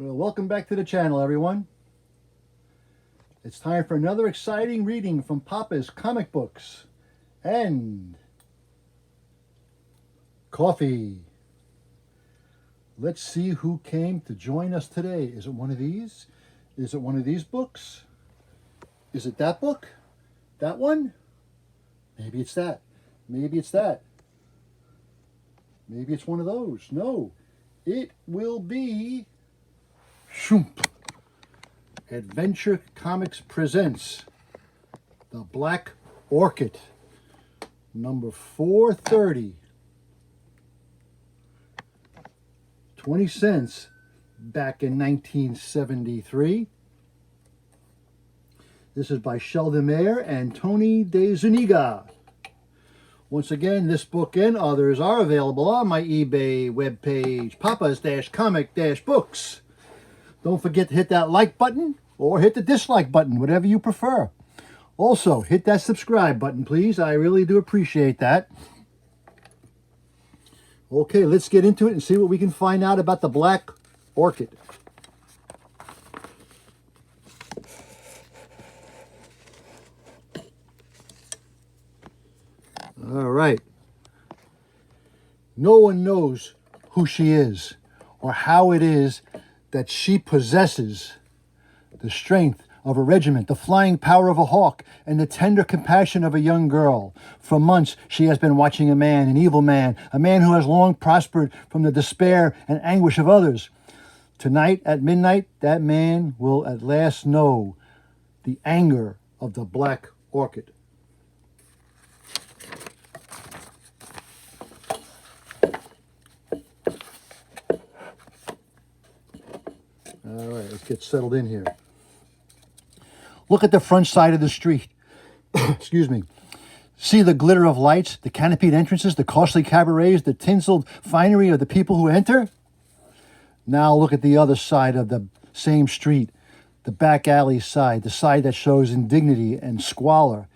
Well, welcome back to the channel, everyone. It's time for another exciting reading from Papa's comic books and coffee. Let's see who came to join us today. Is it one of these? Is it one of these books? Is it that book? That one? Maybe it's that. Maybe it's that. Maybe it's one of those. No, it will be Shoomp. Adventure Comics presents The Black Orchid, number 430. 20 cents back in 1973. This is by Sheldon Mayer and Tony De Zuniga. Once again, this book and others are available on my eBay webpage, papas-comic-books. Don't forget to hit that like button or hit the dislike button, whatever you prefer. Also, hit that subscribe button, please. I really do appreciate that. Okay, let's get into it and see what we can find out about the Black Orchid. All right. No one knows who she is or how it is that she possesses the strength of a regiment, the flying power of a hawk, and the tender compassion of a young girl. For months, she has been watching a man, an evil man, a man who has long prospered from the despair and anguish of others. Tonight, at midnight, that man will at last know the anger of the Black Orchid. All right, let's get settled in here. Look at the front side of the street. Excuse me. See the glitter of lights, the canopied entrances, the costly cabarets, the tinseled finery of the people who enter? Now look at the other side of the same street, the back alley side, the side that shows indignity and squalor.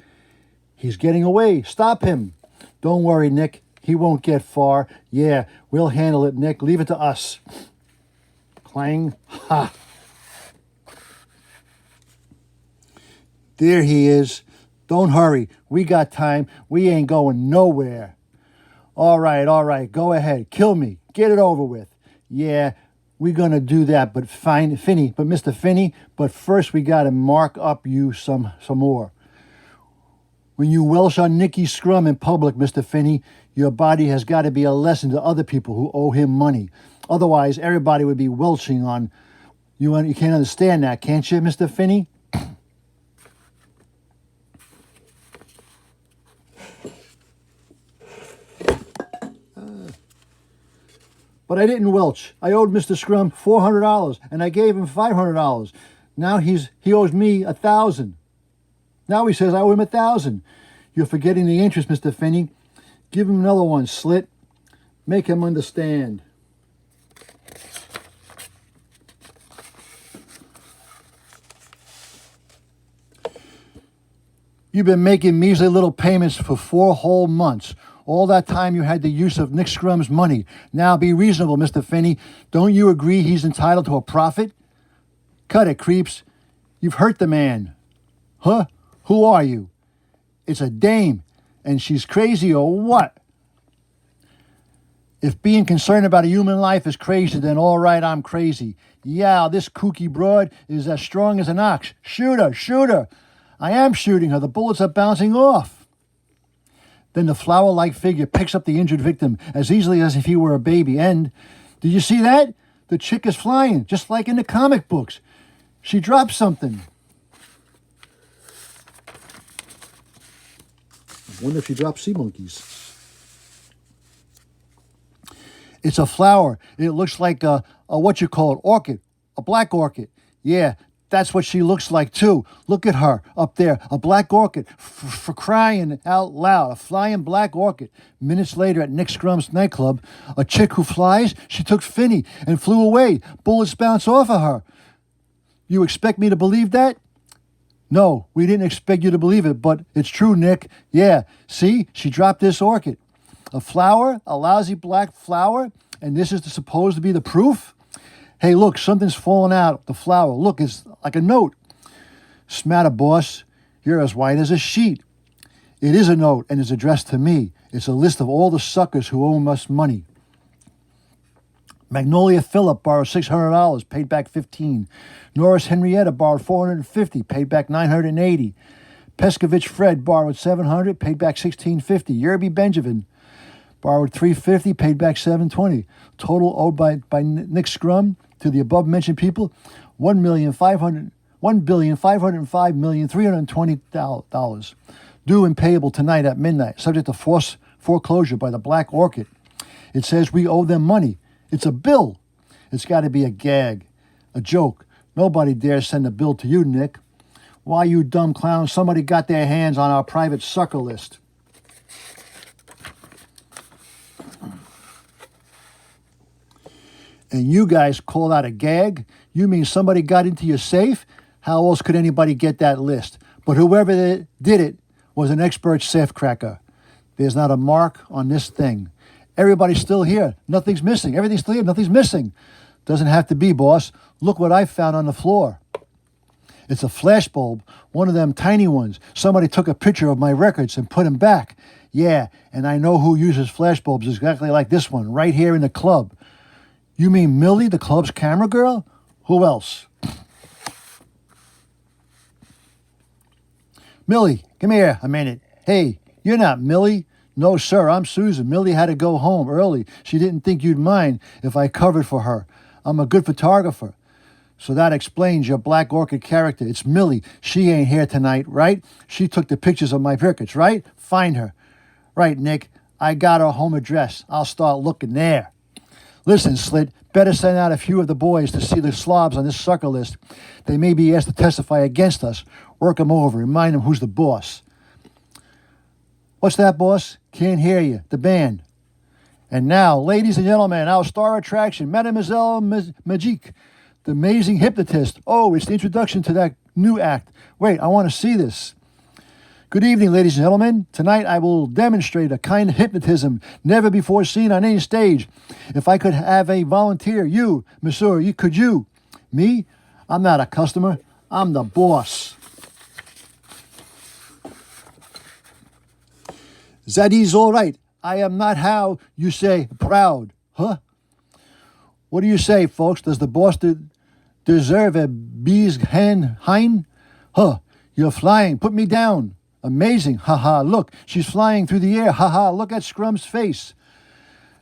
He's getting away. Stop him. Don't worry, Nick. He won't get far. Yeah, we'll handle it, Nick. Leave it to us. Clang. Ha! There he is. Don't hurry. We got time. We ain't going nowhere. All right. Go ahead. Kill me. Get it over with. Yeah, we're going to do that, but Mr. Finney, but first we got to mark up you some more. When you welsh on Nicky Scrum in public, Mr. Finney, your body has got to be a lesson to other people who owe him money. Otherwise, everybody would be welching on you. You can't understand that, can't you, Mr. Finney? But I didn't welch. I owed Mr. Scrum $400, and I gave him $500. Now he owes me $1,000. Now he says I owe him $1,000. You're forgetting the interest, Mr. Finney. Give him another one, Slit. Make him understand. You've been making measly little payments for 4 whole months. All that time you had the use of Nick Scrum's money. Now be reasonable, Mr. Finney. Don't you agree he's entitled to a profit? Cut it, creeps. You've hurt the man. Huh? Who are you? It's a dame, and she's crazy or what? If being concerned about a human life is crazy, then all right, I'm crazy. Yeah, this kooky broad is as strong as an ox. Shoot her. I am shooting her. The bullets are bouncing off. Then the flower-like figure picks up the injured victim as easily as if he were a baby. And, did you see that? The chick is flying, just like in the comic books. She dropped something. I wonder if she dropped sea monkeys. It's a flower. It looks like a orchid, a black orchid. Yeah, that's what she looks like, too. Look at her up there, a black orchid, for crying out loud, a flying black orchid. Minutes later at Nick Scrum's nightclub, a chick who flies, she took Finney and flew away. Bullets bounced off of her. You expect me to believe that? No, we didn't expect you to believe it, but it's true, Nick. Yeah, see, she dropped this orchid. A flower, a lousy black flower, and this is supposed to be the proof? Hey, look, something's falling out the flower. Look, it's like a note. Smatter, boss. You're as white as a sheet. It is a note and is addressed to me. It's a list of all the suckers who owe us money. Magnolia Phillip borrowed $600, paid back $15. Norris Henrietta borrowed $450, paid back $980. Peskovich Fred borrowed $700, paid back $1650. Yerby Benjamin borrowed $350, paid back $720. Total owed by Nick Scrum to the above mentioned people, $1,505,320,000. Due and payable tonight at midnight, subject to forced foreclosure by the Black Orchid. It says we owe them money. It's a bill. It's got to be a gag, a joke. Nobody dares send a bill to you, Nick. Why, you dumb clown, somebody got their hands on our private sucker list. And you guys call that a gag? You mean somebody got into your safe? How else could anybody get that list? But whoever did it was an expert safe cracker. There's not a mark on this thing. Everybody's still here. Nothing's missing. Everything's still here. Nothing's missing. Doesn't have to be, boss. Look what I found on the floor. It's a flash bulb, one of them tiny ones. Somebody took a picture of my records and put them back. Yeah, and I know who uses flash bulbs exactly like this one, right here in the club. You mean Millie, the club's camera girl? Who else? Millie, come here a minute. Hey, you're not Millie. No, sir, I'm Susan. Millie had to go home early. She didn't think you'd mind if I covered for her. I'm a good photographer. So that explains your Black Orchid character. It's Millie. She ain't here tonight, right? She took the pictures of my records, right? Find her. Right, Nick. I got her home address. I'll start looking there. Listen, Slit, better send out a few of the boys to see the slobs on this sucker list. They may be asked to testify against us. Work them over. Remind them who's the boss. What's that, boss? Can't hear you. The band. And now, ladies and gentlemen, our star attraction, Mademoiselle Magique, the amazing hypnotist. Oh, it's the introduction to that new act. Wait, I want to see this. Good evening, ladies and gentlemen. Tonight I will demonstrate a kind of hypnotism never before seen on any stage. If I could have a volunteer, you, monsieur, could you? Me? I'm not a customer. I'm the boss. That is all right. I am not how you say proud. Huh? What do you say, folks? Does the boss deserve a bee's hind? Huh? You're flying. Put me down. Amazing. Ha ha. Look, she's flying through the air. Ha ha. Look at Scrum's face.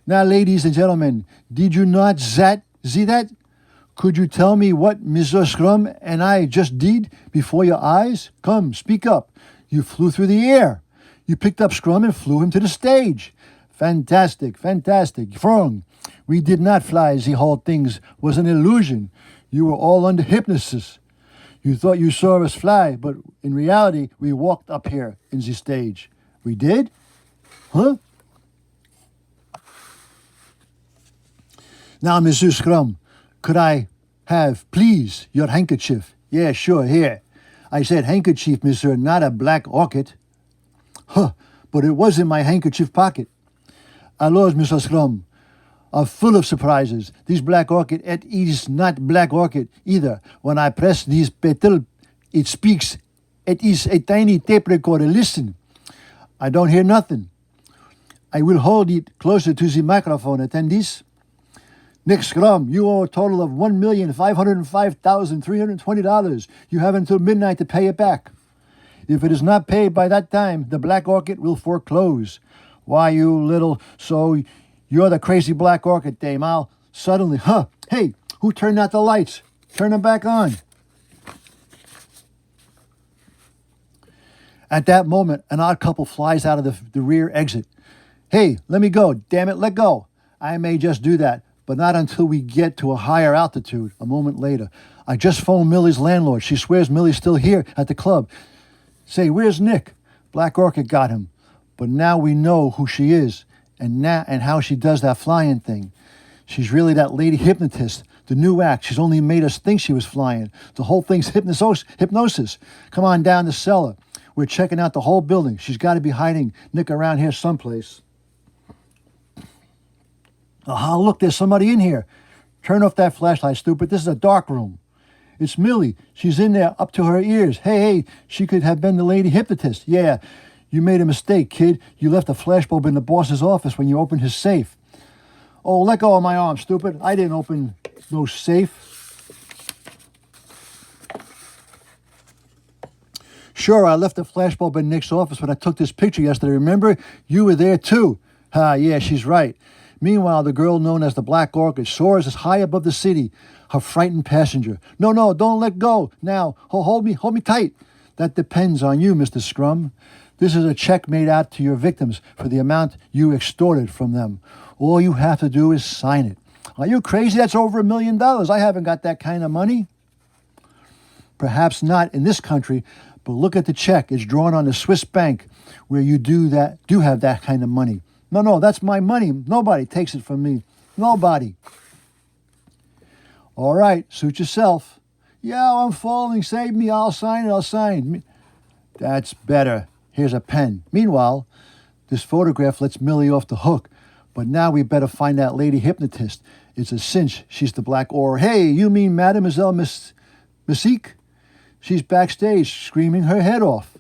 Now, ladies and gentlemen, did you not see that? Could you tell me what Mr. Scrum and I just did before your eyes? Come, speak up. You flew through the air. You picked up Scrum and flew him to the stage. Fantastic, fantastic. Wrong. We did not fly. The whole thing was an illusion. You were all under hypnosis. You thought you saw us fly, but in reality, we walked up here in the stage. We did? Huh? Now, Monsieur Scrum, could I have, please, your handkerchief? Yeah, sure, here. I said handkerchief, monsieur, not a black orchid. Huh, but it was in my handkerchief pocket. Alors, Mr. Scrum, are full of surprises. This black orchid, it is not black orchid either. When I press this petal, it speaks. It is a tiny tape recorder. Listen. I don't hear nothing. I will hold it closer to the microphone. Attend this. Nick Scrum, you owe a total of $1,505,320. You have until midnight to pay it back. If it is not paid by that time, the Black Orchid will foreclose. Why, you little... So, you're the crazy Black Orchid dame. I'll suddenly... Huh! Hey, who turned out the lights? Turn them back on. At that moment, an odd couple flies out of the rear exit. Hey, let me go. Damn it, let go. I may just do that, but not until we get to a higher altitude. A moment later, I just phoned Millie's landlord. She swears Millie's still here at the club. Say, where's Nick? Black Orchid got him. But now we know who she is and how she does that flying thing. She's really that lady hypnotist, the new act. She's only made us think she was flying. The whole thing's hypnosis. Come on down the cellar. We're checking out the whole building. She's got to be hiding Nick around here someplace. Oh, look, there's somebody in here. Turn off that flashlight, stupid. This is a dark room. It's Millie. She's in there up to her ears. Hey, she could have been the lady hypnotist. Yeah, you made a mistake, kid. You left a flashbulb in the boss's office when you opened his safe. Oh, let go of my arm, stupid. I didn't open no safe. Sure, I left the flashbulb in Nick's office when I took this picture yesterday. Remember? You were there too. Yeah, she's right. Meanwhile, the girl known as the Black Orchid soars as high above the city, her frightened passenger. No, don't let go. Now, hold me tight. That depends on you, Mr. Scrum. This is a check made out to your victims for the amount you extorted from them. All you have to do is sign it. Are you crazy? That's over $1 million. I haven't got that kind of money. Perhaps not in this country, but look at the check. It's drawn on a Swiss bank where you do have that kind of money. No, that's my money. Nobody takes it from me. Nobody. All right, suit yourself. Yeah, I'm falling. Save me. I'll sign. That's better. Here's a pen. Meanwhile, this photograph lets Millie off the hook. But now we better find that lady hypnotist. It's a cinch. She's the Black Or. Hey, you mean Mademoiselle Mystique? She's backstage screaming her head off.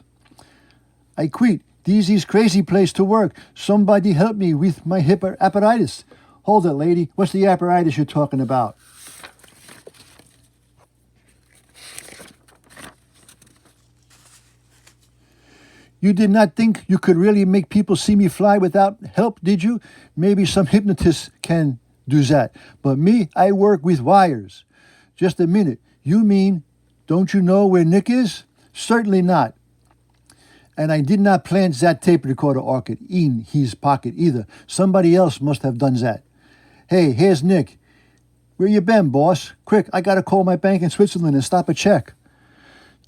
I quit. This is crazy place to work. Somebody help me with my hip apparatus. Hold it, lady. What's the apparatus you're talking about? You did not think you could really make people see me fly without help, did you? Maybe some hypnotists can do that. But me, I work with wires. Just a minute. You mean, don't you know where Nick is? Certainly not. And I did not plant that tape recorder, Orchid, in his pocket either. Somebody else must have done that. Hey, here's Nick. Where you been, boss? Quick, I gotta call my bank in Switzerland and stop a check.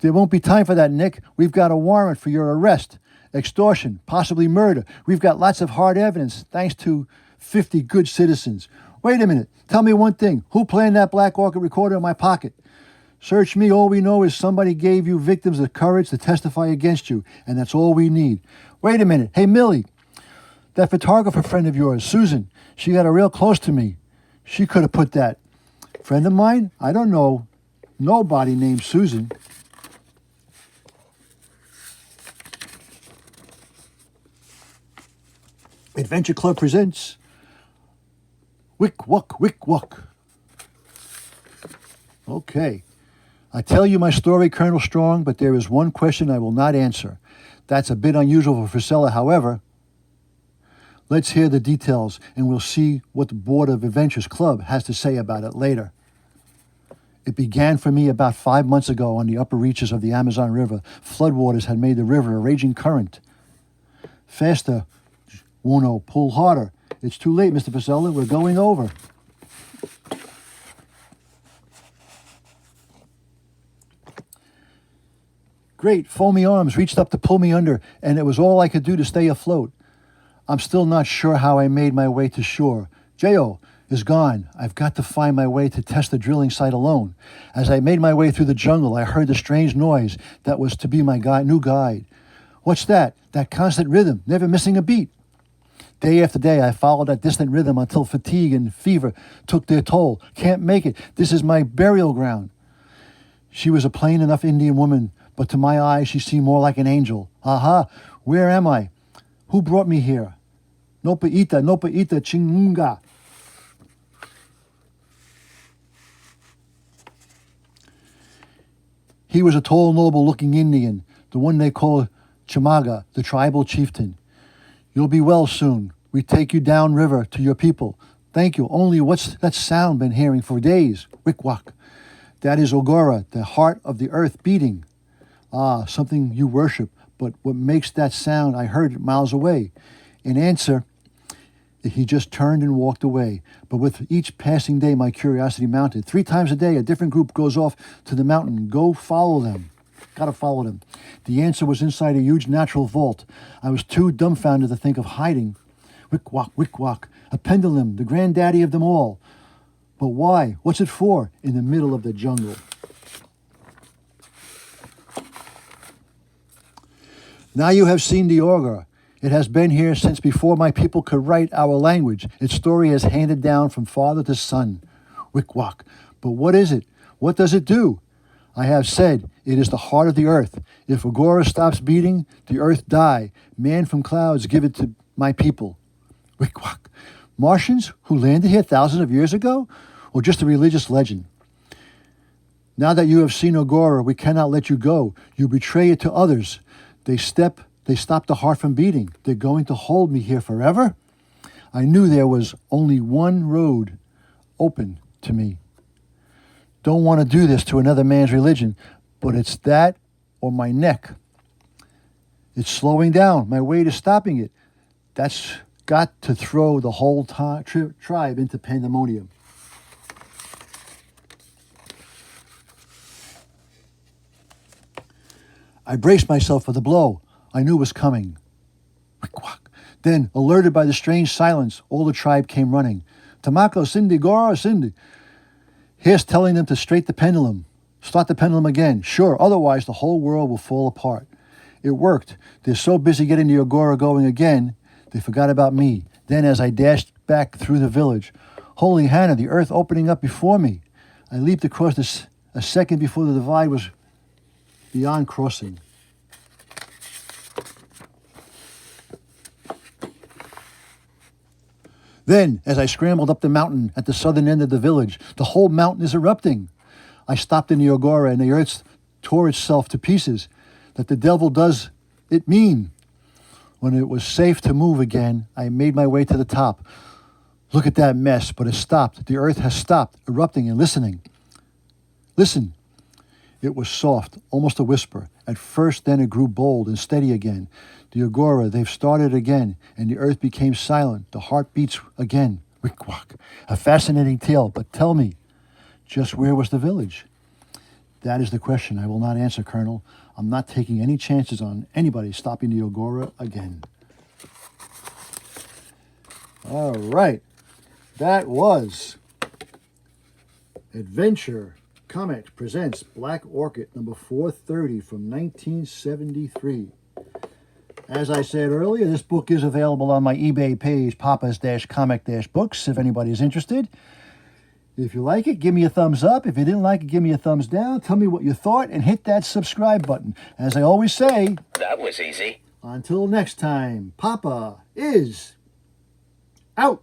There won't be time for that, Nick. We've got a warrant for your arrest. Extortion, possibly murder. We've got lots of hard evidence, thanks to 50 good citizens. Wait a minute. Tell me one thing. Who planted that Black Orchid recorder in my pocket? Search me. All we know is somebody gave you victims the courage to testify against you, and that's all we need. Wait a minute. Hey, Millie, that photographer friend of yours, Susan, she got real close to me. She could have put that. Friend of mine? I don't know. Nobody named Susan. Adventure Club presents Wick Wuck. Okay. I tell you my story, Colonel Strong, but there is one question I will not answer. That's a bit unusual for Frisella, however. Let's hear the details, and we'll see what the Board of Adventures Club has to say about it later. It began for me about 5 months ago on the upper reaches of the Amazon River. Floodwaters had made the river a raging current. Faster, Uno, pull harder. It's too late, Mr. Frisella. We're going over. Great foamy arms reached up to pull me under, and it was all I could do to stay afloat. I'm still not sure how I made my way to shore. J.O. is gone. I've got to find my way to test the drilling site alone. As I made my way through the jungle, I heard the strange noise that was to be my new guide. What's that? That constant rhythm, never missing a beat. Day after day, I followed that distant rhythm until fatigue and fever took their toll. Can't make it. This is my burial ground. She was a plain enough Indian woman, but to my eyes, she seemed more like an angel. Aha, where am I? Who brought me here? Nopa ita, chingunga. He was a tall, noble-looking Indian, the one they call Chamaga, the tribal chieftain. You'll be well soon. We take you downriver to your people. Thank you. Only what's that sound been hearing for days? Wikwak. That is Ogora, the heart of the earth beating. Ah, something you worship, but what makes that sound? I heard it miles away. In answer, he just turned and walked away. But with each passing day, my curiosity mounted. 3 times a day, a different group goes off to the mountain. Go follow them. Gotta follow them. The answer was inside a huge natural vault. I was too dumbfounded to think of hiding. Wikwak, a pendulum, the granddaddy of them all. But why? What's it for? In the middle of the jungle. Now you have seen the Ogre. It has been here since before my people could write our language. Its story is handed down from father to son. Wick-wack. But what is it? What does it do? I have said, it is the heart of the earth. If Agora stops beating, the earth die. Man from clouds, give it to my people. Wick-wack. Martians who landed here thousands of years ago? Or just a religious legend? Now that you have seen Agora, we cannot let you go. You betray it to others. They stop the heart from beating. They're going to hold me here forever? I knew there was only one road open to me. Don't want to do this to another man's religion, but it's that or my neck. It's slowing down. My weight is stopping it. That's got to throw the whole tribe into pandemonium. I braced myself for the blow I knew was coming. Wick-wack. Then, alerted by the strange silence, all the tribe came running. Tamako, Cindy, Gora, Cindy. Here's telling them to start the pendulum again. Sure, otherwise the whole world will fall apart. It worked. They're so busy getting the Agora going again, they forgot about me. Then as I dashed back through the village, holy Hannah, the earth opening up before me. I leaped across this a second before the divide was beyond crossing. Then, as I scrambled up the mountain at the southern end of the village, the whole mountain is erupting. I stopped in the Agora and the earth tore itself to pieces. That the devil does it mean? When it was safe to move again, I made my way to the top. Look at that mess, but it stopped. The earth has stopped erupting and listening. Listen. It was soft, almost a whisper. At first, then it grew bold and steady again. The Agora, they've started again, and the earth became silent. The heart beats again. Wick-wack. A fascinating tale, but tell me, just where was the village? That is the question I will not answer, Colonel. I'm not taking any chances on anybody stopping the Agora again. All right. That was Adventure Comics presents Black Orchid number 430 from 1973. As I said earlier, this book is available on my eBay page, papas-comic-books, if anybody's interested. If you like it, give me a thumbs up. If you didn't like it, give me a thumbs down. Tell me what you thought and hit that subscribe button. As I always say, that was easy. Until next time, Papa is out.